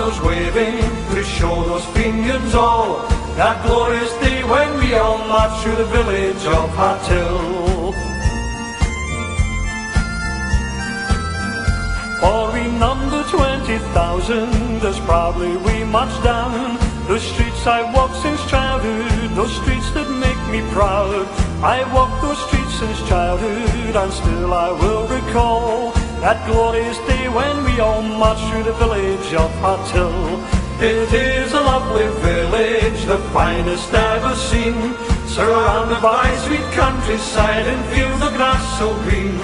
banners waving to show those Fenians all that glorious day when we all marched through the village of Hartill. For we number 20,000 as proudly we marched down the streets I've walked since childhood, those streets that make me proud. I walked those streets since childhood, and still I will recall that glorious day when we all marched through the village of Hartill. It is a lovely village, the finest ever seen, surrounded by sweet countryside and feel the grass so green.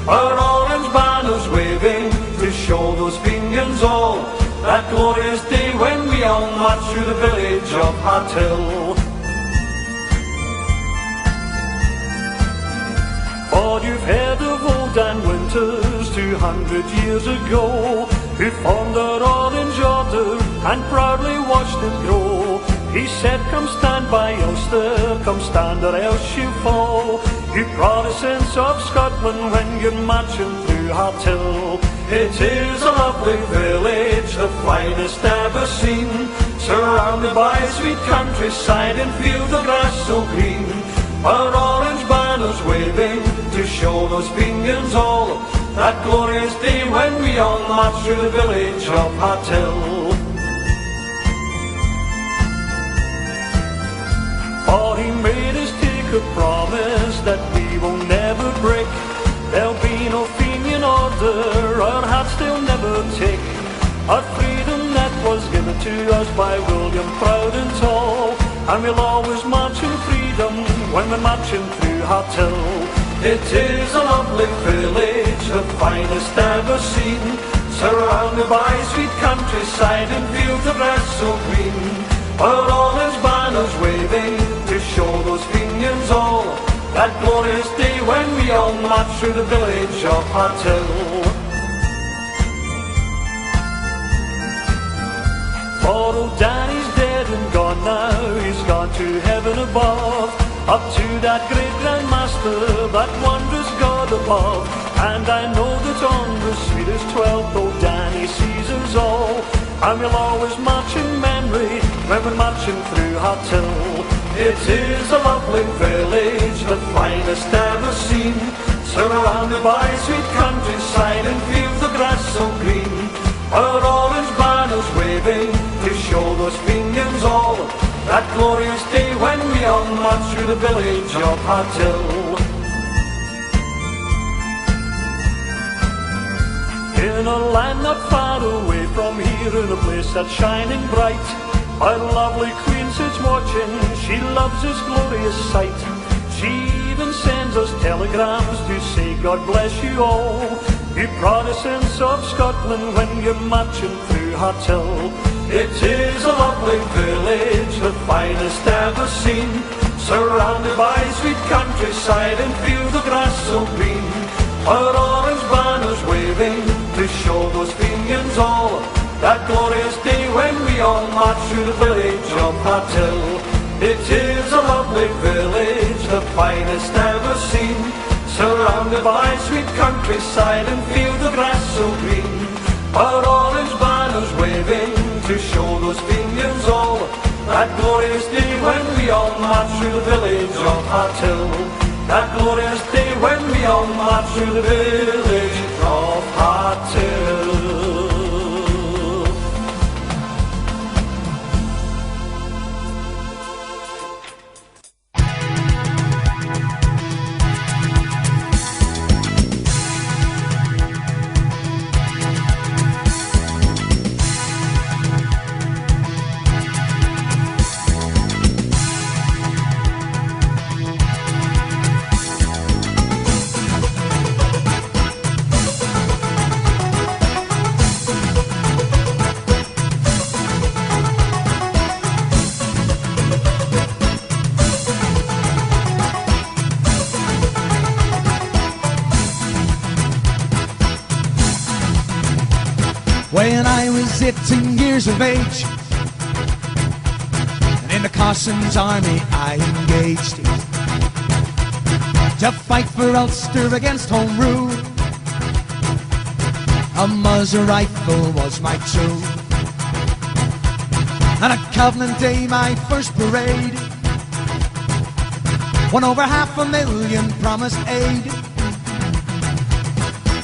Our orange banners waving to show those Fenians all that glorious day when we all marched through the village of Hartill. For you've heard of old Dan Winters 200 years ago, who formed our orange order and proudly watched it grow. He said, come stand by Ulster, come stand or else you fall, you Protestants of Scotland, when you're marching through Hartill. It is a lovely village, the finest ever seen, surrounded by sweet countryside and fields of grass so green. Our orange banners waving to show those Fenians all that glorious day when we all marched through the village of Hartill. For he made us take a promise that we will never break. There'll be no Fenian order, our hearts they'll never take. Our freedom that was given to us by William proud and tall, and we'll always march in freedom when we're marching through Hartill. It is a lovely village, the finest ever seen, surrounded by sweet countryside and fields of grass so green. Our orange banners waving to show those Fenians all that glorious day when we all marched through the village of Hartill. For old Danny's dead and gone now, he's gone to heaven above, up to that great Grand Master, that wondrous God above. And I know that on the sweetest 12th, old Danny sees us all, and we'll always march in memory when we're marching through Hartill. It is a lovely village, the finest ever seen, surrounded by sweet countryside and fields of grass so green. Our orange banners waving to show those Fenians all that glorious day when we all marched through the village of Hartill. In a land not far away from here, in a place that's shining bright, our lovely Queen sits watching, she loves this glorious sight. She even sends us telegrams to say God bless you all, you Protestants of Scotland, when you're marching through Hartill. It is a lovely village, the finest ever seen, surrounded by sweet countryside and fields of grass so green. Our orange banners waving to show those Fenians all that glorious day when we all march through the village of Hartill. It is a lovely village, the finest ever seen, surrounded by sweet countryside and fields of grass so green. Our orange banners waving to show those Fenians all that glorious day when we all march through the village of Hartill. That glorious day when we all march through the village of Hartill. When I was 18 years of age, and in the Carson's army I engaged to fight for Ulster against home rule. A muzzle rifle was my tool. And at Covenant Day, my first parade, won over 500,000 promised aid.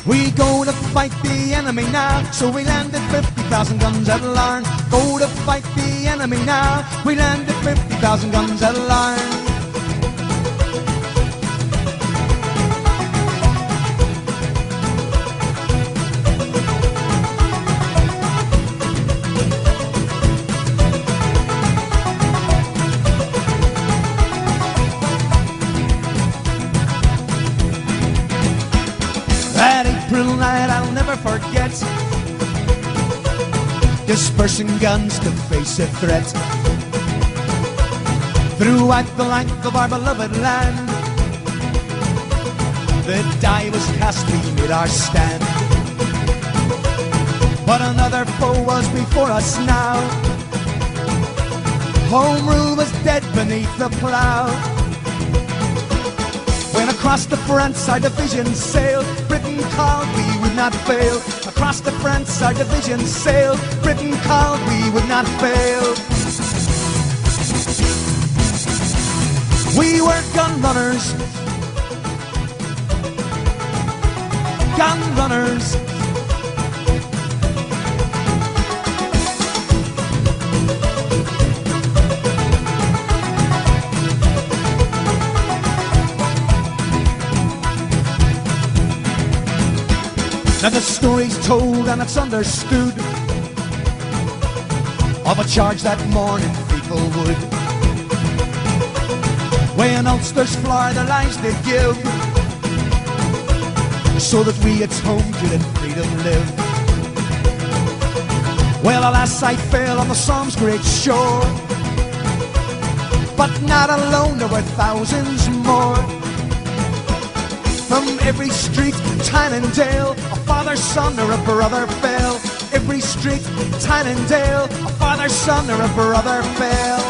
We go to fight the enemy now, so we landed 50,000 guns at Larne. Go to fight the enemy now, we landed 50,000 guns at Larne. That April night I'll never forget, dispersing guns to face a threat. Throughout the length of our beloved land, the die was cast, we made our stand. But another foe was before us now. Home rule was dead beneath the plough. When across the France our division sailed, Britain called, we would not fail. Across the France our division sailed, Britain called, we would not fail. We were gun runners, gun runners. Now the story's told and it's understood of a charge that morning people would, when Ulster's floor their lives they'd give, so that we at home could in freedom live. Well, alas, I fell on the Some's great shore, but not alone, there were thousands more. From every street, town and dale, a father, son, or a brother fell. Every street, town and dale, a father, son, or a brother fell.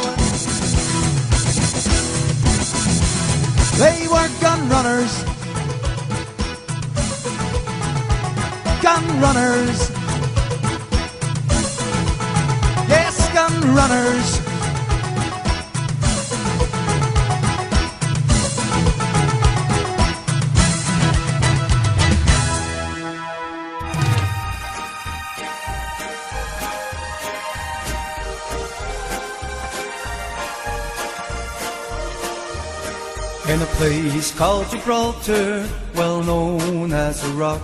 They were gun runners, gun runners. Yes, gun runners. In a place called Gibraltar, well known as a rock,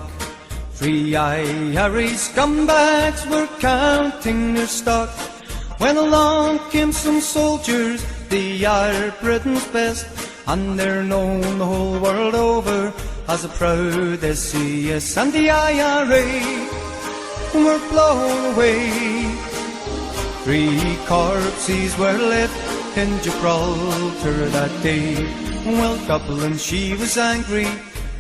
3 Irish scumbags were counting their stock, when along came some soldiers, they are Britain's best, and they're known the whole world over as the proud SAS. And the IRA were blown away. 3 corpses were left in Gibraltar that day. Well, Dublin, she was angry,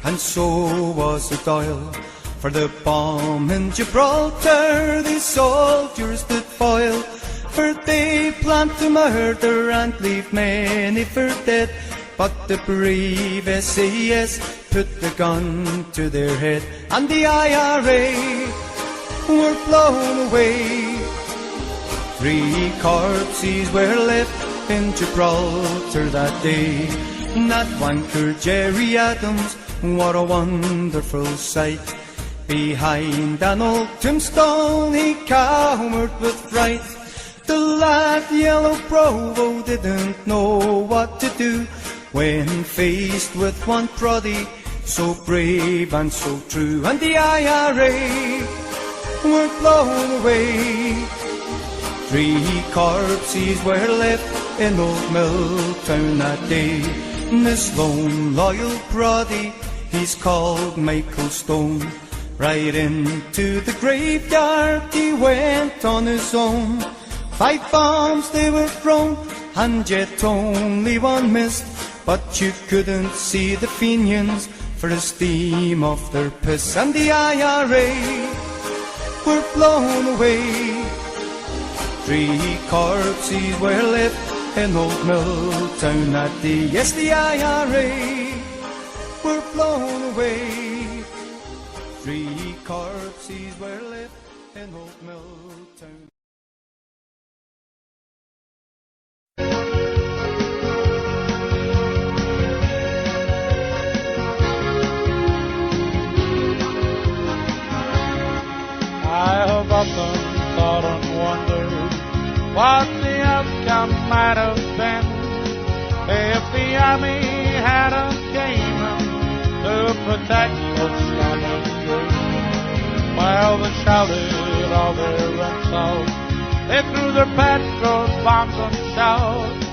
and so was the Doyle. For the bomb in Gibraltar, the soldiers did foil. For they planned to murder and leave many for dead. But the brave SAS put the gun to their head, and the IRA were blown away. 3 corpses were left in Gibraltar that day. That wanker Jerry Adams, what a wonderful sight. Behind an old tombstone he cowered with fright. The lad Yellow Provo didn't know what to do when faced with one proddy so brave and so true. And the IRA were blown away. 3 corpses were left in Old Milltown that day. This lone loyal proddy, he's called Michael Stone. Right into the graveyard he went on his own. 5 bombs they were thrown, and yet only one missed. But you couldn't see the Fenians for the steam of their piss. And the IRA were blown away. 3 corpses were left in Old Milltown that day. Yes, the IRA were blown away. 3 corpses were left in Old Milltown. thought and wondered what the outcome might have been if the army hadn't came in to protect us from invasion. While they shouted all their insults, they threw their petrol bombs and shouts.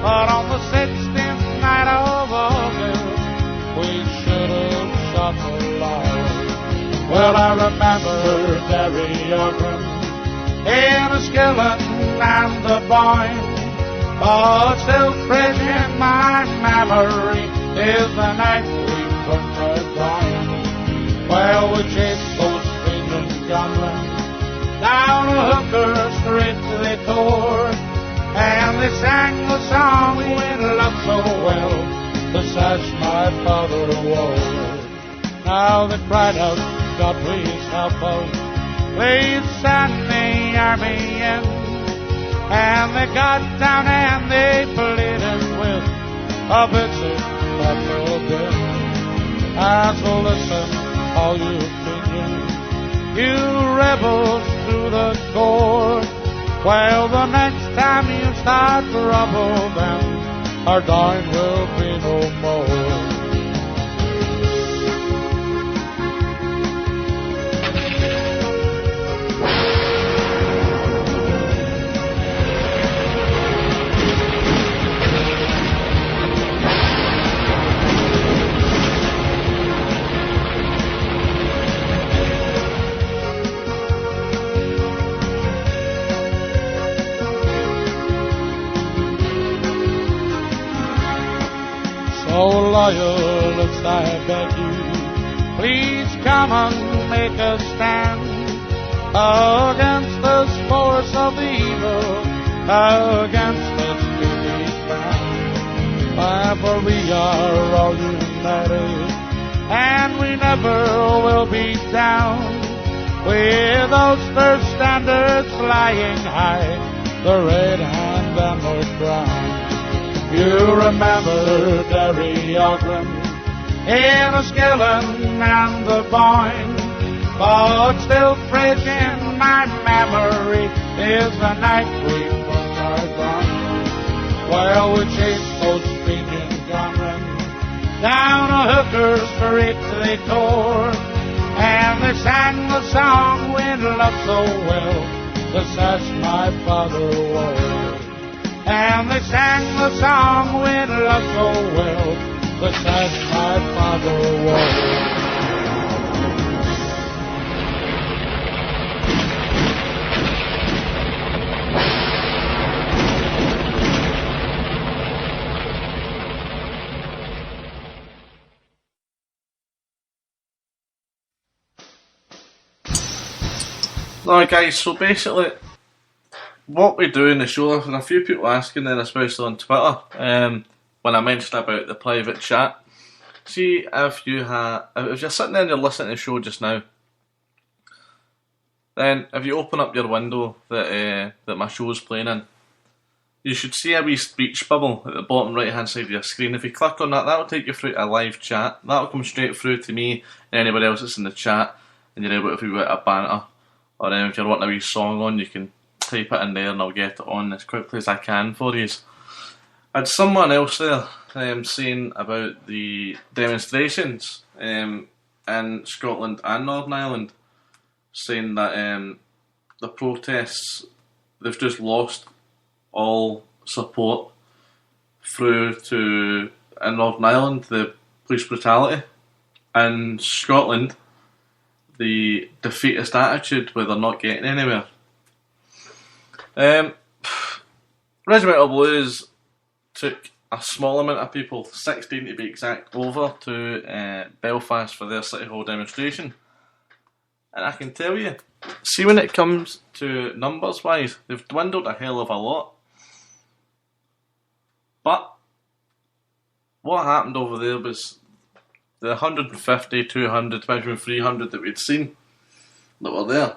But on the 16th night of August, we should have shot the Lord. Well, I remember Derry Ogren in a skillet and the boyne, but still fresh in my memory is the night we burnt the ground. Well, we chased those French gunmen down a hooker street they tore, and they sang the song we loved so well, the sash my father wore. Now they cried out, God please help us, please send the army in. And they got down and they pleaded with a basic buffalo bill. And so listen, all you Unions, you rebels to the core. Well, the next time you start trouble, then our dying will be no more. So loyalists, I beg you, please come and make a stand against this force of evil, against this stupid band. For we are all united, and we never will be down, with those first standards flying high, the red hand and the crown. You remember Derry Ogren in a skillen and the boyne, but still fresh in my memory is the night we burnt our ground. Well, we chased those Fenian gunmen down a hooker street they tore, and they sang the song we loved so well, the sash my father wore. And they sang the song we loved so well, the sash my father wore. Alright guys, so basically what we do in the show, and a few people asking there, especially on Twitter, when I mentioned about the private chat. See, if you're sitting there and you're listening to the show just now, then if you open up your window that my show's playing in, you should see a wee speech bubble at the bottom right hand side of your screen. If you click on that, that'll take you through to a live chat. That'll come straight through to me and anybody else that's in the chat, and you're able to do a bit of banter. Or if you're wanting a wee song on, you can type it in there and I'll get it on as quickly as I can for you. I had someone else there saying about the demonstrations in Scotland and Northern Ireland, saying that the protests, they've just lost all support through to, in Northern Ireland, the police brutality. In Scotland, the defeatist attitude where they're not getting anywhere. Regimental Blues took a small amount of people, 16 to be exact, over to Belfast for their City Hall demonstration. And I can tell you, see when it comes to numbers wise, they've dwindled a hell of a lot. But what happened over there was the 150, 200, maybe 300 that we'd seen that were there,